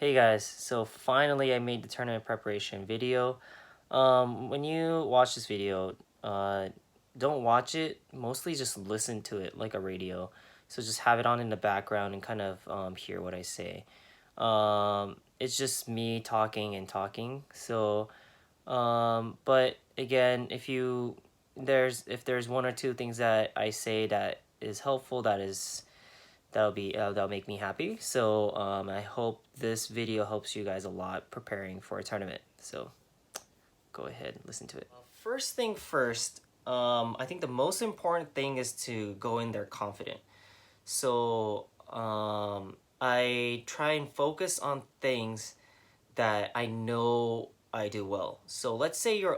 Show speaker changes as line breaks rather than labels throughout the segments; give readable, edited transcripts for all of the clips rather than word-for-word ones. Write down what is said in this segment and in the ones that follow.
Hey guys, so finally I made the tournament preparation video. When you watch this video, don't watch it, mostly just listen to it like a radio. So just have it on in the background and kind of hear what I say. It's just me talking and talking. So, but again, if there's one or two things that I say that is helpful, that'll make me happy. So I hope this video helps you guys a lot preparing for a tournament. So go ahead and listen to it. First thing first, I think the most important thing is to go in there confident. So I try and focus on things that I know I do well. So let's say you're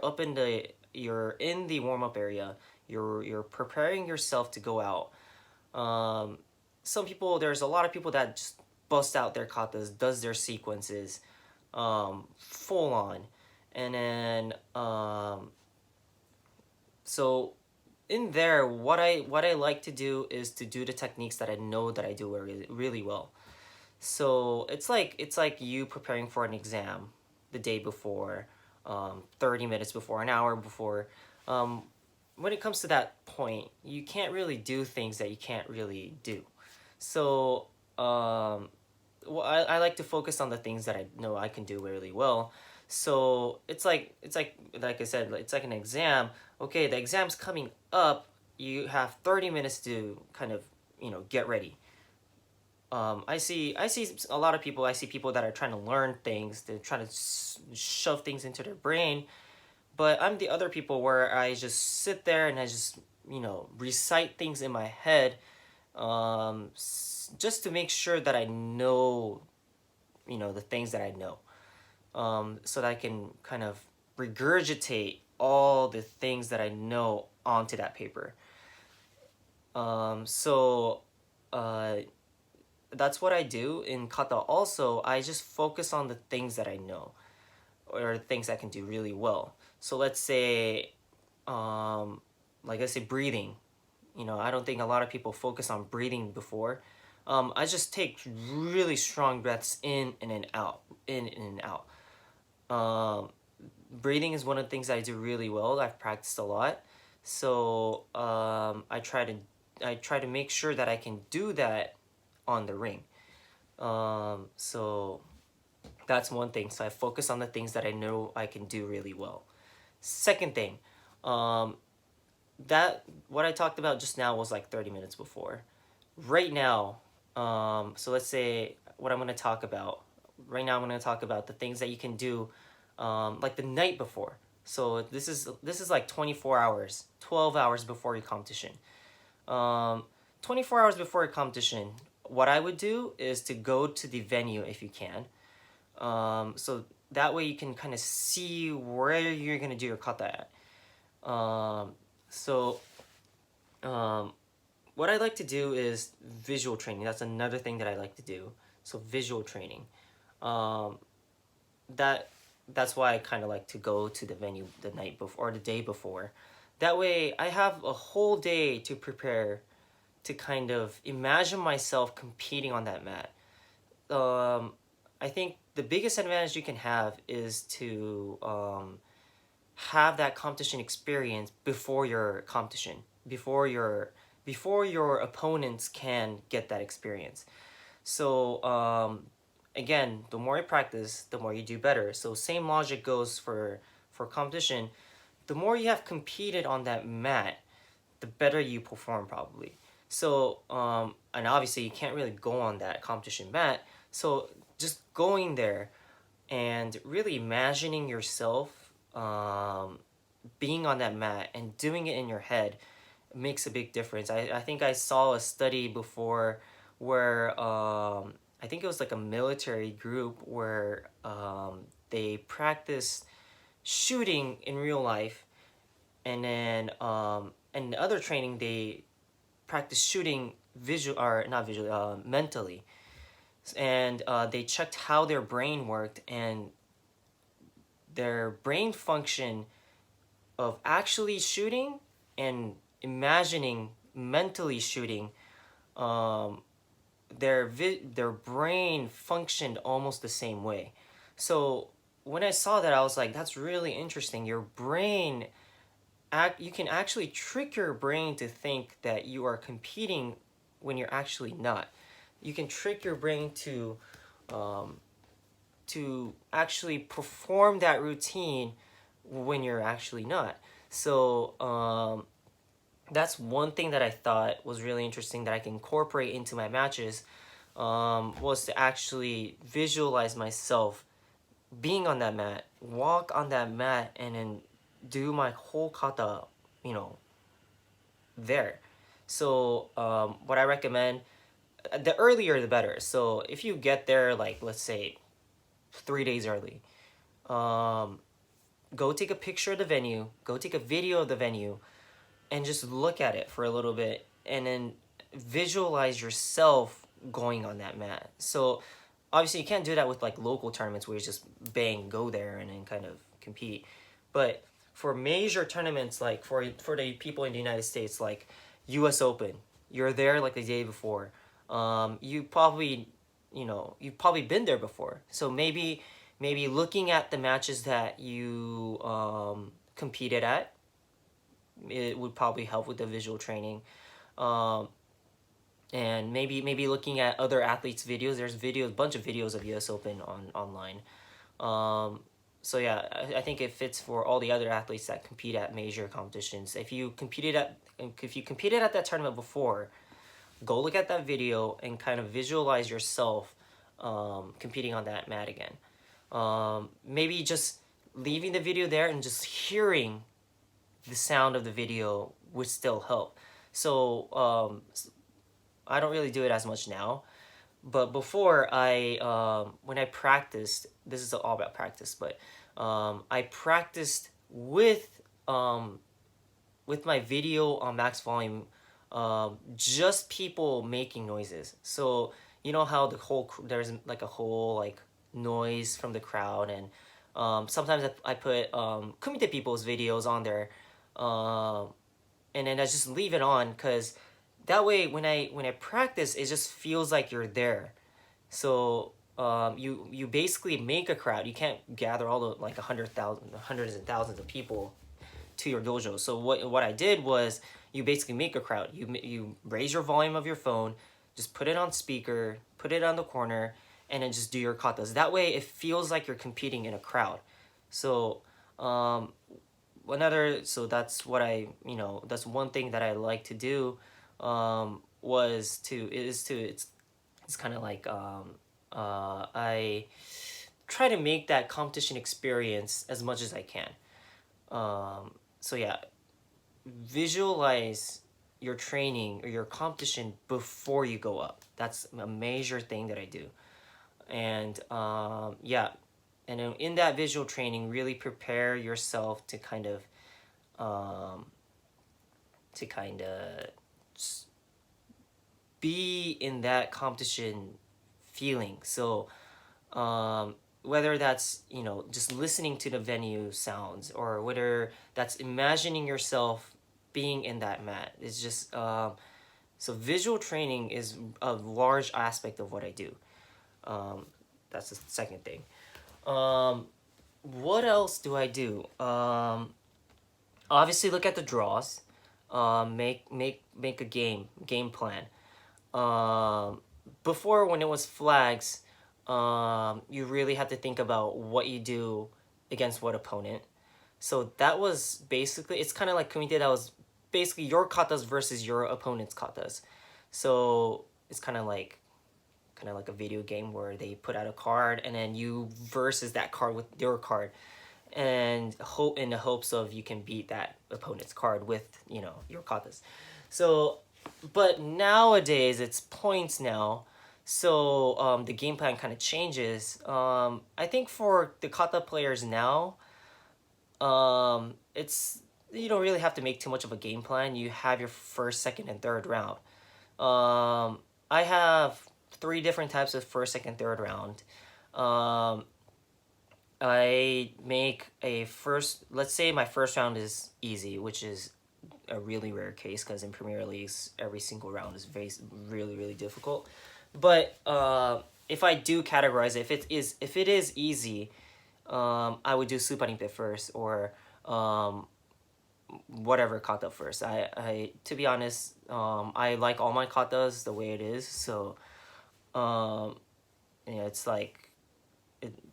in the warm up area. You're preparing yourself to go out. Um, there's a lot of people that just bust out their katas, does their sequences, full on, and then so in there, what I like to do is to do the techniques that I know that I do really well. So it's like you preparing for an exam the day before, 30 minutes before, an hour before. Um, when it comes to that point, you can't really do things that you can't really do. So I like to focus on the things that I know I can do really well. So it's like I said, it's like an exam. Okay, the exam's coming up. You have 30 minutes to kind of get ready. I see a lot of people. I see people that are trying to learn things. They're trying to shove things into their brain. But I'm the other people where I just sit there and I just recite things in my head, just to make sure that I know the things that I know, so that I can kind of regurgitate all the things that I know onto that paper. So that's what I do in kata. Also, I just focus on the things that I know or things I can do really well. So let's say, like I say, breathing. I don't think a lot of people focus on breathing before. I just take really strong breaths in and then out, in and out. Breathing is one of the things I do really well. I've practiced a lot, so I try to make sure that I can do that on the ring. So that's one thing. So I focus on the things that I know I can do really well. Second thing, um, that what I talked about just now was like 30 minutes before. Right now, so let's say what I'm going to talk about. Right now, I'm going to talk about the things that you can do, like the night before. So this is like 24 hours, 12 hours before your competition. Um, 24 hours before your competition, what I would do is to go to the venue if you can. So that way you can kind of see where you're going to do your kata at. So what I like to do is visual training. That's another thing that I like to do. So visual training. Um, that that's why I kind of like to go to the venue the night before or the day before. That way I have a whole day to prepare to kind of imagine myself competing on that mat. I think the biggest advantage you can have is to have that competition experience before your competition, before your opponents can get that experience. So again, the more you practice, the more you do better. So same logic goes for competition. The more you have competed on that mat, the better you perform probably. So and obviously you can't really go on that competition mat. So just going there and really imagining yourself being on that mat and doing it in your head makes a big difference. I think I saw a study before where I think it was like a military group where they practice shooting in real life, and then in the other training they practice shooting visual or not visually, mentally, and they checked how their brain worked, and their brain function of actually shooting and imagining mentally shooting, um, their brain functioned almost the same way. So when I saw that, I was like, that's really interesting. Your brain, you can actually trick your brain to think that you are competing when you're actually not. You can trick your brain to actually perform that routine when you're actually not. So that's one thing that I thought was really interesting that I can incorporate into my matches, was to actually visualize myself being on that mat, walk on that mat, and then do my whole kata, you know, there. So what I recommend, the earlier the better. So if you get there, like, let's say 3 days early, go take a picture of the venue, go take a video of the venue, and just look at it for a little bit, and then visualize yourself going on that mat. So obviously you can't do that with like local tournaments where you just bang go there and then kind of compete. But for major tournaments, like for the people in the United States, like US Open, you're there like the day before. You probably, you've probably been there before. So maybe looking at the matches that you competed at, it would probably help with the visual training. And maybe looking at other athletes' videos. There's videos, bunch of videos of US Open online. So yeah, I think it fits for all the other athletes that compete at major competitions. If you competed at that tournament before, go look at that video and kind of visualize yourself competing on that mat again. Maybe just leaving the video there and just hearing the sound of the video would still help. So I don't really do it as much now, but before when I practiced, this is all about practice, but I practiced with my video on max volume, just people making noises. So you know how there's like a whole like noise from the crowd, and sometimes I put kumite people's videos on there, and then I just leave it on, because that way when I practice, it just feels like you're there. So you basically make a crowd. You can't gather all the like hundreds and thousands of people to your dojo. So what I did was, you basically make a crowd. You raise your volume of your phone, just put it on speaker, put it on the corner, and then just do your katas. That way it feels like you're competing in a crowd. So that's what that's one thing that I like to do, it's kind of like I try to make that competition experience as much as I can. So yeah, visualize your training or your competition before you go up. That's a major thing that I do. And yeah, and in that visual training, really prepare yourself to kind of be in that competition feeling. So whether that's just listening to the venue sounds, or whether that's imagining yourself being in that mat, it's just so visual training is a large aspect of what I do. That's the second thing. What else do I do? Obviously look at the draws. Make a game plan. Before, when it was flags, you really had to think about what you do against what opponent. So that was basically, it's kind of like kumite, that was basically your katas versus your opponent's katas. So it's kind of like a video game where they put out a card, and then you versus that card with your card, and hope in the hopes of you can beat that opponent's card with your katas. So, but nowadays it's points now. So the game plan kind of changes. I think for the kata players now, it's, you don't really have to make too much of a game plan. You have your first, second, and third round. I have 3 different types of first, second, third round. I make a first, let's say my first round is easy, which is a really rare case, because in Premier Leagues every single round is really, really difficult. But if I do categorize it, if it is easy, I would do Supering Bit first, or whatever kata first. I to be honest, I like all my katas the way it is. So um, yeah, it's like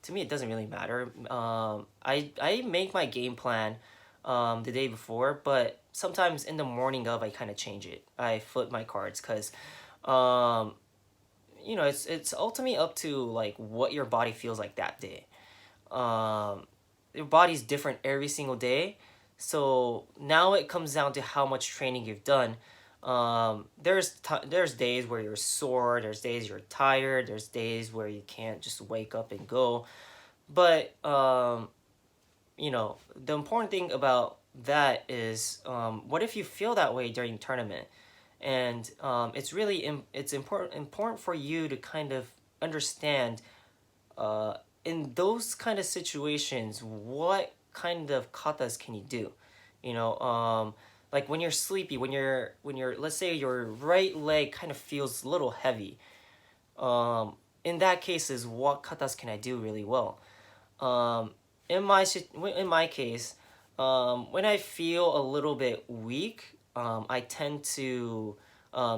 to me it doesn't really matter. I make my game plan the day before, but sometimes in the morning of I kind of change it. I flip my cards because um, it's ultimately up to like what your body feels like that day. Your body's different every single day, so now it comes down to how much training you've done. There's days where you're sore, there's days you're tired, there's days where you can't just wake up and go. But the important thing about that is, what if you feel that way during tournament? And it's really it's important for you to kind of understand, in those kind of situations, what kind of katas can you do? Like when you're sleepy, when you're let's say your right leg kind of feels a little heavy. In that case, is what katas can I do really well? Um, in my case, when I feel a little bit weak, I tend to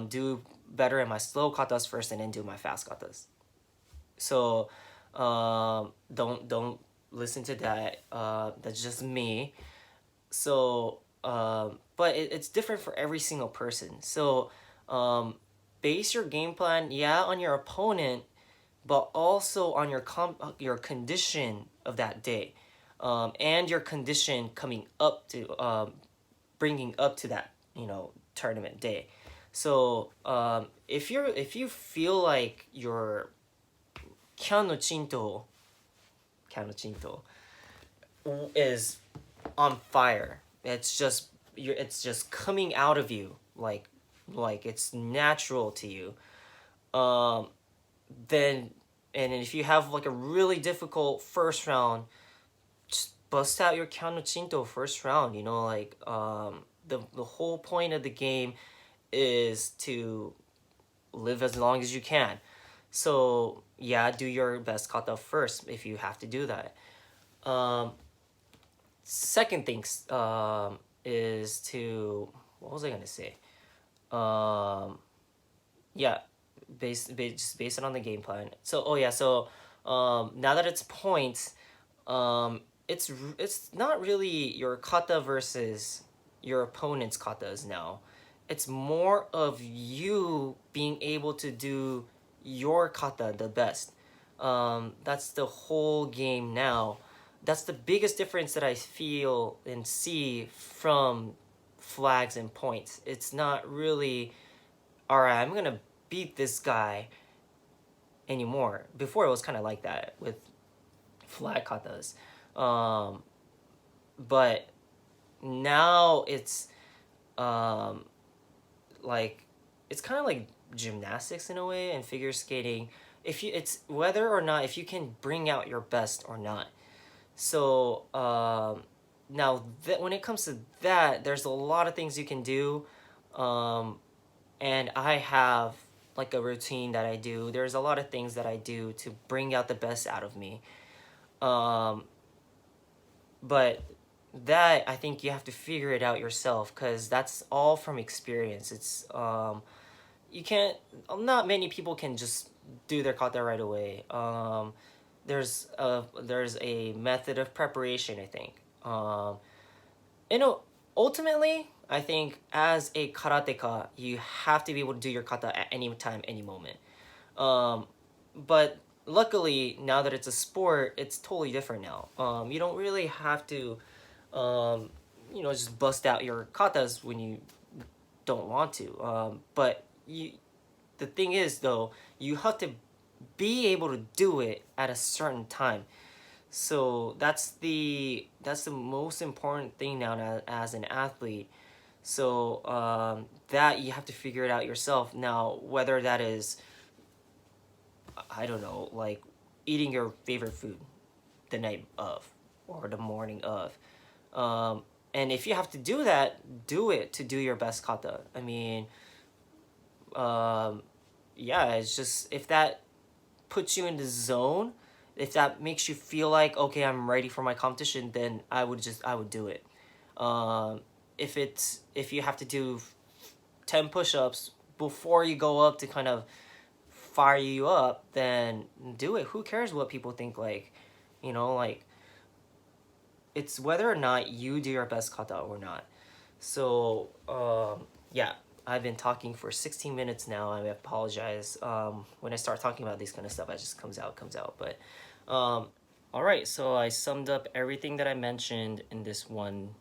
do better in my slow katas first, and then do my fast katas. So don't listen to that. That's just me. So but it's different for every single person. So base your game plan, yeah, on your opponent, but also on your condition of that day, and your condition coming up to bringing up to that tournament day. So if you feel like your Kano Chinto is on fire. It's just coming out of you like it's natural to you. Um, then and if you have like a really difficult first round, just bust out your Kano Chinto first round. The whole point of the game is to live as long as you can. So yeah, do your best kata first if you have to do that. Um, Second thing is to, what was I gonna say? Um, yeah, just base it on the game plan. So oh yeah, so now that it's points, it's not really your kata versus your opponent's katas now. It's more of you being able to do your kata the best. That's the whole game now. That's the biggest difference that I feel and see from flags and points. It's not really, all right, I'm gonna beat this guy anymore. Before it was kind of like that with flag katas. Um, but now it's um, like it's kind of like gymnastics in a way, and figure skating. If you it's whether or not if you can bring out your best or not. So now that when it comes to that, there's a lot of things you can do, um, and I have like a routine that I do. There's a lot of things that I do to bring out the best out of me. Um, but that I think you have to figure it out yourself, because that's all from experience. It's you can't. Not many people can just do their kata right away. There's a method of preparation, I think. You know, ultimately, I think as a karateka, you have to be able to do your kata at any time, any moment. Um, but luckily, now that it's a sport, it's totally different now. You don't really have to, um, just bust out your katas when you don't want to. But the thing is, though, you have to be able to do it at a certain time. So that's the most important thing now as an athlete. So that you have to figure it out yourself. Now, whether that is, I don't know, like eating your favorite food the night of or the morning of. And if you have to do that, do it to do your best kata. I mean, um, yeah, it's just, if that puts you in the zone, if that makes you feel like, okay, I'm ready for my competition, then I would do it. um, if you have to do 10 push-ups before you go up to kind of fire you up, then do it. Who cares what people think? Like, like, it's whether or not you do your best kata or not. So yeah, I've been talking for 16 minutes now. I apologize. When I start talking about these kind of stuff, it just comes out. But all right, so I summed up everything that I mentioned in this one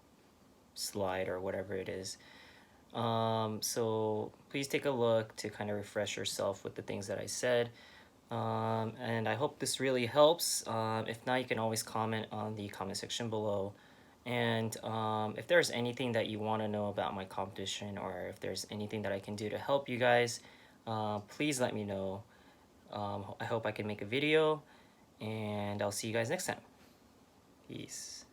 slide or whatever it is. So please take a look to kind of refresh yourself with the things that I said. And I hope this really helps. If not, you can always comment on the comment section below. And if there's anything that you want to know about my competition, or if there's anything that I can do to help you guys, please let me know. I hope I can make a video, and I'll see you guys next time. Peace.